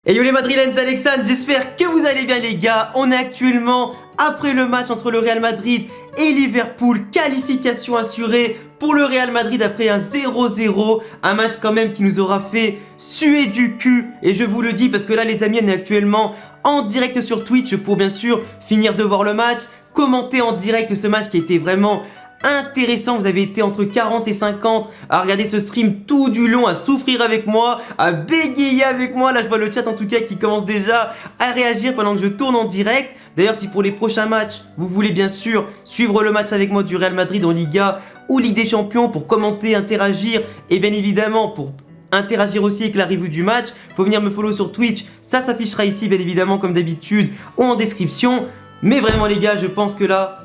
Et yo les Madrilènes, Alexandre, j'espère que vous allez bien les gars. On est actuellement après le match entre le Real Madrid et Liverpool, qualification assurée pour le Real Madrid après un 0-0, un match quand même qui nous aura fait suer du cul. Et je vous le dis parce que là les amis, on est actuellement en direct sur Twitch pour bien sûr finir de voir le match, commenter en direct ce match qui a été vraiment intéressant. Vous avez été entre 40 et 50 à regarder ce stream tout du long, à souffrir avec moi, à bégayer avec moi. Là je vois le chat en tout cas qui commence déjà à réagir pendant que je tourne en direct. D'ailleurs si pour les prochains matchs vous voulez bien sûr suivre le match avec moi du Real Madrid en Liga ou Ligue des Champions pour commenter, interagir et bien évidemment pour interagir aussi avec la review du match, faut venir me follow sur Twitch. Ça s'affichera ici bien évidemment comme d'habitude ou en description. Mais vraiment les gars, je pense que là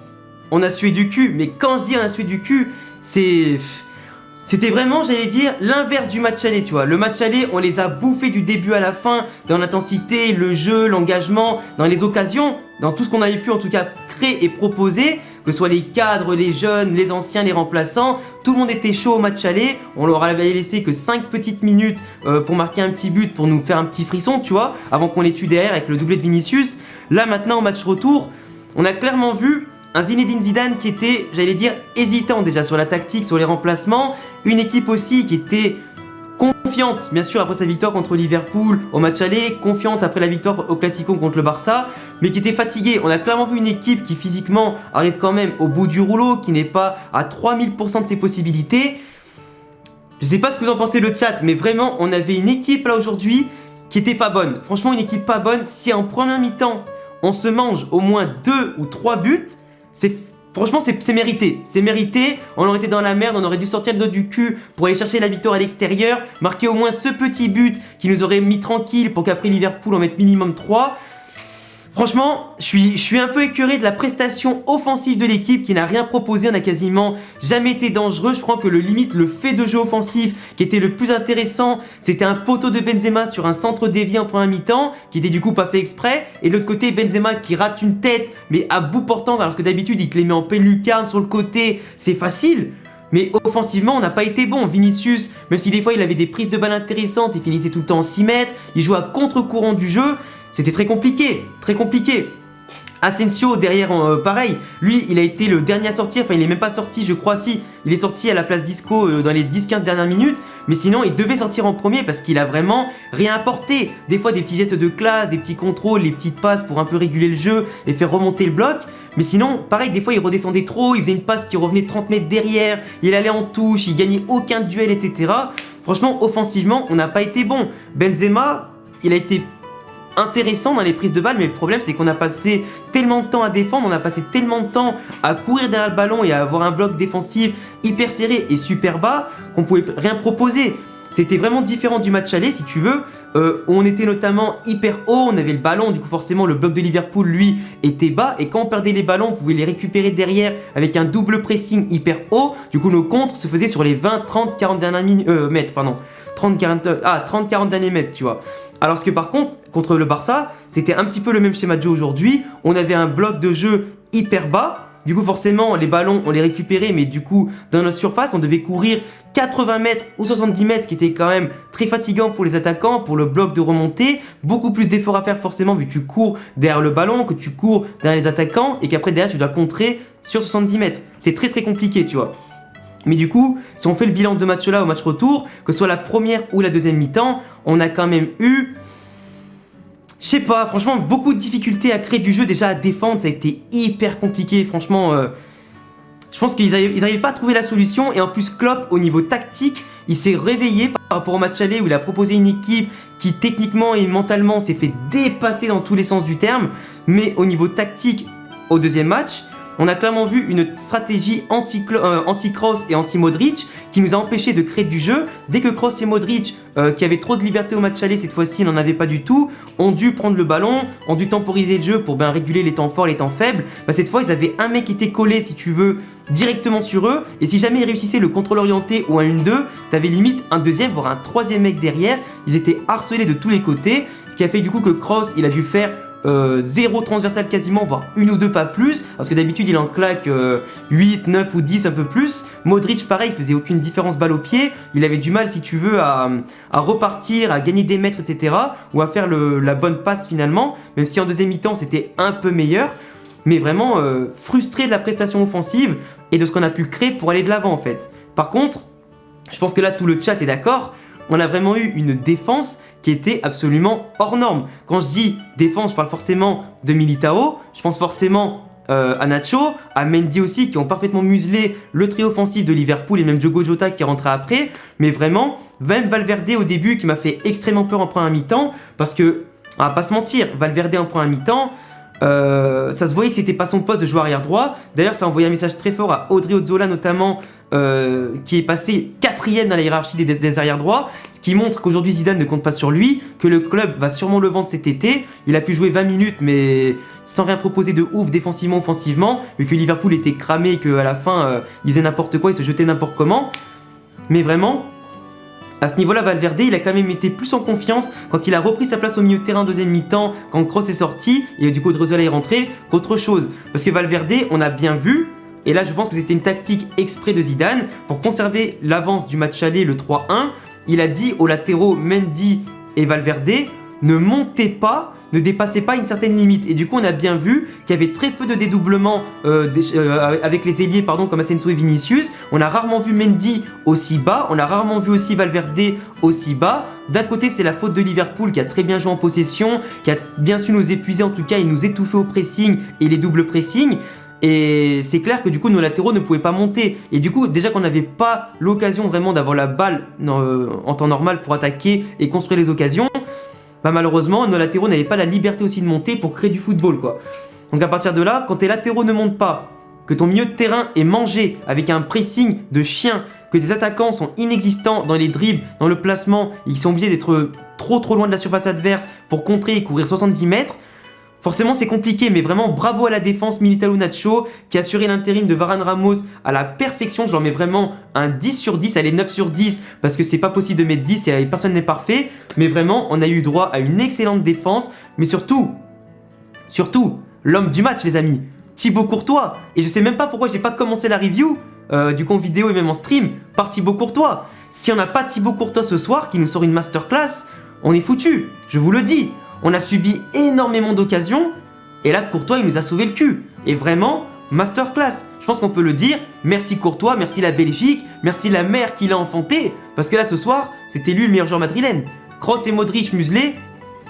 on a sué du cul. Mais quand je dis on a sué du cul, c'était vraiment, j'allais dire, l'inverse du match aller, tu vois. Le match aller, on les a bouffés du début à la fin, dans l'intensité, le jeu, l'engagement, dans les occasions, dans tout ce qu'on avait pu en tout cas créer et proposer, que ce soit les cadres, les jeunes, les anciens, les remplaçants, tout le monde était chaud au match aller. On leur avait laissé que 5 petites minutes pour marquer un petit but, pour nous faire un petit frisson, tu vois, avant qu'on les tue derrière avec le doublé de Vinicius. Là maintenant au match retour, on a clairement vu un Zinedine Zidane qui était, j'allais dire, hésitant déjà sur la tactique, sur les remplacements. Une équipe aussi qui était confiante, bien sûr, après sa victoire contre Liverpool au match aller, confiante après la victoire au Classico contre le Barça, mais qui était fatiguée. On a clairement vu une équipe qui physiquement arrive quand même au bout du rouleau, qui n'est pas à 3000% de ses possibilités. Je sais pas ce que vous en pensez le chat, mais vraiment, on avait une équipe là aujourd'hui qui était pas bonne. Franchement, une équipe pas bonne. Si en première mi-temps, on se mange au moins 2 ou 3 buts, franchement c'est mérité, c'est mérité. On aurait été dans la merde, on aurait dû sortir le dos du cul pour aller chercher la victoire à l'extérieur, marquer au moins ce petit but qui nous aurait mis tranquille pour qu'après Liverpool on mette minimum 3. Franchement, je suis un peu écœuré de la prestation offensive de l'équipe qui n'a rien proposé, on n'a quasiment jamais été dangereux. Je crois que le fait de jeu offensif qui était le plus intéressant, c'était un poteau de Benzema sur un centre dévié en première mi-temps, qui était du coup pas fait exprès. Et de l'autre côté, Benzema qui rate une tête, mais à bout portant, alors que d'habitude il te les met en pleine lucarne sur le côté, c'est facile. Mais offensivement, on n'a pas été bon. Vinicius, même si des fois il avait des prises de balles intéressantes, il finissait tout le temps en 6 mètres, il jouait à contre-courant du jeu. C'était très compliqué, très compliqué. Asensio derrière, pareil, lui il a été le dernier à sortir, enfin il est même pas sorti je crois, si, il est sorti à la place d'Isco dans les 10-15 dernières minutes, mais sinon il devait sortir en premier parce qu'il a vraiment rien apporté. Des fois des petits gestes de classe, des petits contrôles, les petites passes pour un peu réguler le jeu et faire remonter le bloc, mais sinon pareil des fois il redescendait trop, il faisait une passe qui revenait 30 mètres derrière, il allait en touche, il gagnait aucun duel etc. Franchement offensivement on n'a pas été bon. Benzema, il a été intéressant dans les prises de balles, mais le problème c'est qu'on a passé tellement de temps à défendre, on a passé tellement de temps à courir derrière le ballon et à avoir un bloc défensif hyper serré et super bas qu'on pouvait rien proposer. C'était vraiment différent du match aller si tu veux, où on était notamment hyper haut, on avait le ballon, du coup forcément le bloc de Liverpool lui était bas et quand on perdait les ballons on pouvait les récupérer derrière avec un double pressing hyper haut, du coup nos contres se faisaient sur les 20, 30, 40 derniers mètres, pardon. 30-40 derniers mètres, tu vois. Alors que par contre le Barça, c'était un petit peu le même schéma de jeu aujourd'hui. On avait un bloc de jeu hyper bas. Du coup, forcément, les ballons, on les récupérait, mais du coup, dans notre surface, on devait courir 80 mètres ou 70 mètres, ce qui était quand même très fatigant pour les attaquants, pour le bloc de remontée. Beaucoup plus d'efforts à faire, forcément, vu que tu cours derrière le ballon, que tu cours derrière les attaquants, et qu'après, derrière, tu dois contrer sur 70 mètres. C'est très très compliqué, tu vois. Mais du coup, si on fait le bilan de match-là au match retour, que ce soit la première ou la deuxième mi-temps, on a quand même eu, je sais pas, franchement, beaucoup de difficultés à créer du jeu, déjà à défendre, ça a été hyper compliqué, franchement. Je pense qu'ils n'arrivaient pas à trouver la solution, et en plus Klopp, au niveau tactique, il s'est réveillé par rapport au match aller où il a proposé une équipe qui techniquement et mentalement s'est fait dépasser dans tous les sens du terme, mais au niveau tactique, au deuxième match, on a clairement vu une stratégie anti-Kroos et anti-Modric qui nous a empêché de créer du jeu. Dès que Kroos et Modric, qui avaient trop de liberté au match aller, cette fois-ci n'en avaient pas du tout, ont dû prendre le ballon, ont dû temporiser le jeu pour bien réguler les temps forts, les temps faibles. Bah, cette fois, ils avaient un mec qui était collé, si tu veux, directement sur eux. Et si jamais ils réussissaient le contrôle orienté ou un 1-2, t'avais limite un deuxième, voire un troisième mec derrière. Ils étaient harcelés de tous les côtés, ce qui a fait du coup que Kroos, il a dû faire zéro transversal quasiment, voire une ou deux pas plus, parce que d'habitude il en claque 8, 9 ou 10 un peu plus. Modric pareil, il faisait aucune différence balle au pied, il avait du mal si tu veux à repartir, à gagner des mètres etc. ou à faire la bonne passe finalement, même si en deuxième mi-temps c'était un peu meilleur, mais vraiment frustré de la prestation offensive et de ce qu'on a pu créer pour aller de l'avant en fait. Par contre, je pense que là tout le chat est d'accord, on a vraiment eu une défense qui était absolument hors norme. Quand je dis défense, je parle forcément de Militao, je pense forcément à Nacho, à Mendy aussi, qui ont parfaitement muselé le trio offensif de Liverpool et même Diogo Jota qui est rentré après. Mais vraiment, même Valverde au début qui m'a fait extrêmement peur en première mi-temps, parce que, on va pas se mentir, Valverde en première mi-temps, ça se voyait que c'était pas son poste de joueur arrière droit. D'ailleurs ça a envoyé un message très fort à Audrey Ozzola notamment, qui est passé 4ème dans la hiérarchie des arrière droits, ce qui montre qu'aujourd'hui Zidane ne compte pas sur lui, que le club va sûrement le vendre cet été. Il a pu jouer 20 minutes mais sans rien proposer de ouf défensivement, offensivement, vu que Liverpool était cramé et qu'à la fin ils faisaient n'importe quoi, ils se jetaient n'importe comment. Mais vraiment, à ce niveau-là, Valverde, il a quand même été plus en confiance quand il a repris sa place au milieu de terrain en deuxième mi-temps, quand Kroos est sorti et du coup Odriozola est rentré, qu'autre chose. Parce que Valverde, on a bien vu, et là je pense que c'était une tactique exprès de Zidane, pour conserver l'avance du match aller, le 3-1, il a dit aux latéraux Mendy et Valverde, ne montez pas, ne dépassez pas une certaine limite. Et du coup, on a bien vu qu'il y avait très peu de dédoublements avec les ailiers, comme Asensio et Vinicius. On a rarement vu Mendy aussi bas, on a rarement vu aussi Valverde aussi bas. D'un côté, c'est la faute de Liverpool qui a très bien joué en possession, qui a bien su nous épuiser en tout cas et nous étouffer au pressing et les doubles pressing. Et c'est clair que du coup nos latéraux ne pouvaient pas monter. Et du coup déjà qu'on n'avait pas l'occasion vraiment d'avoir la balle en temps normal pour attaquer et construire les occasions, bah malheureusement nos latéraux n'avaient pas la liberté aussi de monter pour créer du football quoi. Donc à partir de là, quand tes latéraux ne montent pas, que ton milieu de terrain est mangé avec un pressing de chien, que tes attaquants sont inexistants dans les dribbles, dans le placement, ils sont obligés d'être trop loin de la surface adverse pour contrer et courir 70 mètres, forcément c'est compliqué, mais vraiment bravo à la défense Militao Nacho qui a assuré l'intérim de Varane Ramos à la perfection. Je leur mets vraiment un 10 sur 10, elle est 9 sur 10 parce que c'est pas possible de mettre 10 et personne n'est parfait. Mais vraiment on a eu droit à une excellente défense, mais surtout, l'homme du match les amis, Thibaut Courtois. Et je sais même pas pourquoi j'ai pas commencé la review, du coup en vidéo et même en stream, par Thibaut Courtois. Si on n'a pas Thibaut Courtois ce soir qui nous sort une masterclass, on est foutu, je vous le dis. On a subi énormément d'occasions et là Courtois il nous a sauvé le cul. Et vraiment, masterclass. Je pense qu'on peut le dire. Merci Courtois, merci la Belgique, merci la mère qui l'a enfanté. Parce que là ce soir, c'était lui le meilleur joueur madrilène. Kroos et Modric muselés,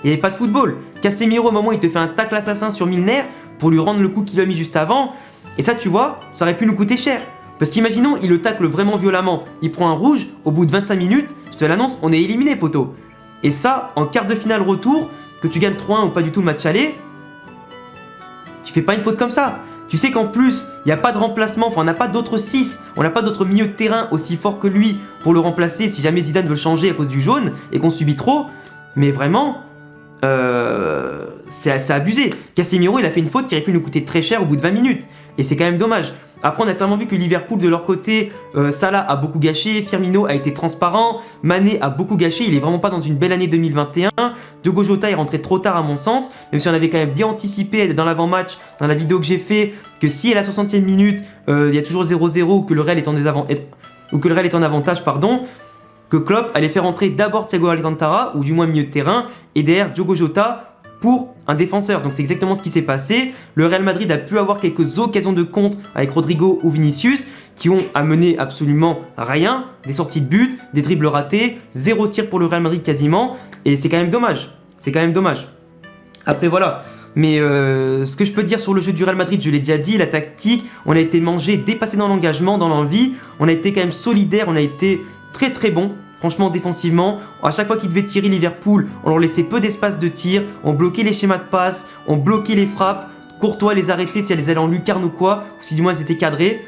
il n'y avait pas de football. Casemiro au moment où il te fait un tacle assassin sur Milner pour lui rendre le coup qu'il a mis juste avant. Et ça tu vois, ça aurait pu nous coûter cher. Parce qu'imaginons, il le tacle vraiment violemment, il prend un rouge, au bout de 25 minutes, je te l'annonce, on est éliminé poteau. Et ça, en quart de finale retour, que tu gagnes 3-1 ou pas du tout le match aller, tu fais pas une faute comme ça. Tu sais qu'en plus, il n'y a pas de remplacement, enfin on n'a pas d'autres 6, on n'a pas d'autre milieu de terrain aussi fort que lui pour le remplacer si jamais Zidane veut le changer à cause du jaune et qu'on subit trop. Mais vraiment, c'est abusé. Casemiro il a fait une faute qui aurait pu nous coûter très cher au bout de 20 minutes. Et c'est quand même dommage. Après on a clairement vu que Liverpool de leur côté, Salah a beaucoup gâché, Firmino a été transparent, Mané a beaucoup gâché, il est vraiment pas dans une belle année 2021. Diogo Jota est rentré trop tard à mon sens, même si on avait quand même bien anticipé dans l'avant-match, dans la vidéo que j'ai fait, que si à la 60e minute, il y a toujours 0-0 ou que le Real est en avantage, que Klopp allait faire entrer d'abord Thiago Alcantara, ou du moins milieu de terrain, et derrière Diogo Jota pour un défenseur. Donc c'est exactement ce qui s'est passé. Le Real Madrid a pu avoir quelques occasions de contre avec Rodrigo ou Vinicius qui ont amené absolument rien, des sorties de but, des dribbles ratés, 0 tir pour le Real Madrid quasiment, et c'est quand même dommage. C'est quand même dommage. Après voilà. Mais ce que je peux dire sur le jeu du Real Madrid, je l'ai déjà dit, la tactique, on a été mangé, dépassé dans l'engagement, dans l'envie, on a été quand même solidaire, on a été très bon. Franchement, défensivement, à chaque fois qu'ils devaient tirer Liverpool, on leur laissait peu d'espace de tir, on bloquait les schémas de passe, on bloquait les frappes, Courtois les arrêtait si elles allaient en lucarne ou quoi, ou si du moins elles étaient cadrées.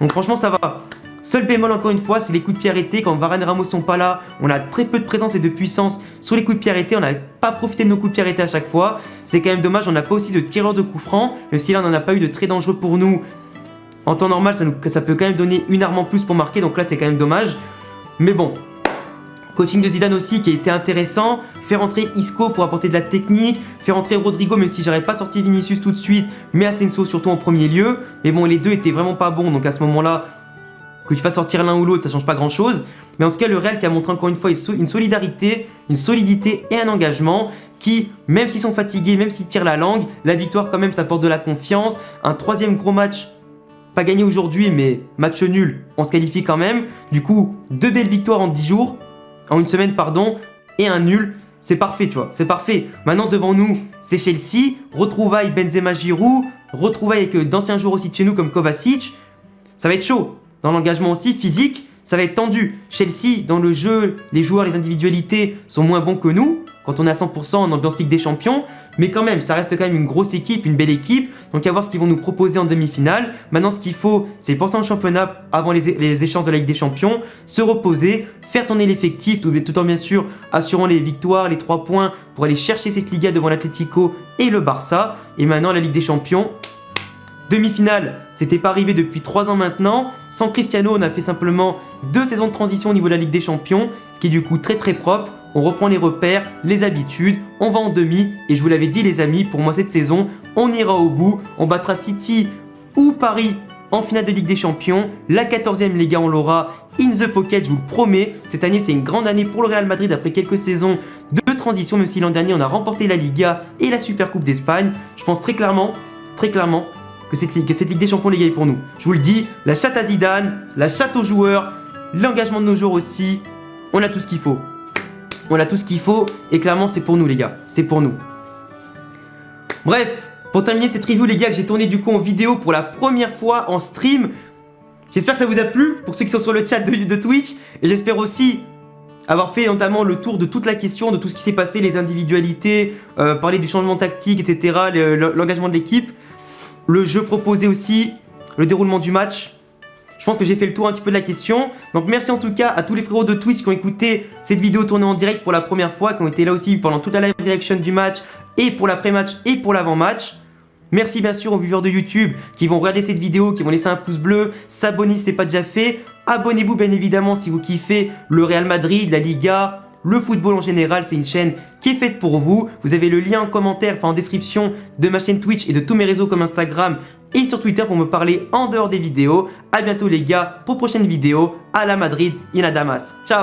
Donc franchement, ça va. Seul bémol encore une fois, c'est les coups de pied arrêtés. Quand Varane et Ramos sont pas là, on a très peu de présence et de puissance sur les coups de pied arrêtés. On n'a pas profité de nos coups de pied arrêtés à chaque fois. C'est quand même dommage, on n'a pas aussi de tireurs de coups francs, même si là on n'en a pas eu de très dangereux pour nous. En temps normal, ça peut quand même donner une arme en plus pour marquer, donc là c'est quand même dommage. Mais bon. Coaching de Zidane aussi qui a été intéressant. Faire entrer Isco pour apporter de la technique. Faire entrer Rodrigo, même si j'aurais pas sorti Vinicius tout de suite. Mais Asensio surtout en premier lieu. Mais bon, les deux étaient vraiment pas bons. Donc à ce moment-là, que tu fasses sortir l'un ou l'autre, ça change pas grand-chose. Mais en tout cas, le Real qui a montré encore une fois une solidarité, une solidité et un engagement qui, même s'ils sont fatigués, même s'ils tirent la langue, la victoire quand même, ça apporte de la confiance. Un troisième gros match, pas gagné aujourd'hui, mais match nul, on se qualifie quand même. Du coup, 2 belles victoires en 10 jours. En une semaine, pardon, et un nul, c'est parfait, tu vois, c'est parfait. Maintenant, devant nous, c'est Chelsea, retrouvailles Benzema-Giroud, retrouvailles avec d'anciens joueurs aussi de chez nous comme Kovacic. Ça va être chaud. Dans l'engagement aussi, physique, ça va être tendu. Chelsea, dans le jeu, les joueurs, les individualités sont moins bons que nous, quand on est à 100% en ambiance Ligue des Champions. Mais quand même, ça reste quand même une grosse équipe, une belle équipe. Donc à voir ce qu'ils vont nous proposer en demi-finale. Maintenant, ce qu'il faut, c'est penser en championnat avant les échéances de la Ligue des Champions, se reposer, faire tourner l'effectif, tout en bien sûr assurant les victoires, les 3 points pour aller chercher cette Liga devant l'Atlético et le Barça. Et maintenant, la Ligue des Champions, demi-finale, c'était pas arrivé depuis 3 ans maintenant. Sans Cristiano, on a fait simplement 2 saisons de transition au niveau de la Ligue des Champions, ce qui est du coup très très propre. On reprend les repères, les habitudes, on va en demi. Et je vous l'avais dit les amis, pour moi cette saison, on ira au bout. On battra City ou Paris en finale de Ligue des Champions. La 14e les gars, on l'aura in the pocket, je vous le promets. Cette année, c'est une grande année pour le Real Madrid après quelques saisons de transition, même si l'an dernier, on a remporté la Liga et la Supercoupe d'Espagne. Je pense très clairement que cette Ligue des Champions, les gars, est pour nous. Je vous le dis, la chatte à Zidane, la chatte aux joueurs, l'engagement de nos joueurs aussi. On a tout ce qu'il faut. On a tout ce qu'il faut et clairement, c'est pour nous, les gars. C'est pour nous. Bref, pour terminer cette review, les gars, que j'ai tourné du coup en vidéo pour la première fois en stream. J'espère que ça vous a plu pour ceux qui sont sur le chat de Twitch. Et j'espère aussi avoir fait notamment le tour de toute la question, de tout ce qui s'est passé, les individualités, parler du changement tactique, etc., l'engagement de l'équipe. Le jeu proposé aussi, le déroulement du match. Je pense que j'ai fait le tour un petit peu de la question. Donc merci en tout cas à tous les frérots de Twitch qui ont écouté cette vidéo tournée en direct pour la première fois, qui ont été là aussi pendant toute la live reaction du match, et pour l'après-match et pour l'avant-match. Merci bien sûr aux viewers de YouTube qui vont regarder cette vidéo, qui vont laisser un pouce bleu, s'abonner si ce n'est pas déjà fait. Abonnez-vous bien évidemment si vous kiffez le Real Madrid, la Liga, le football en général. C'est une chaîne qui est faite pour vous. Vous avez le lien en commentaire, enfin en description de ma chaîne Twitch et de tous mes réseaux comme Instagram et sur Twitter pour me parler en dehors des vidéos. A bientôt les gars pour prochaine vidéo. À la Madrid, y en a Damas. Ciao.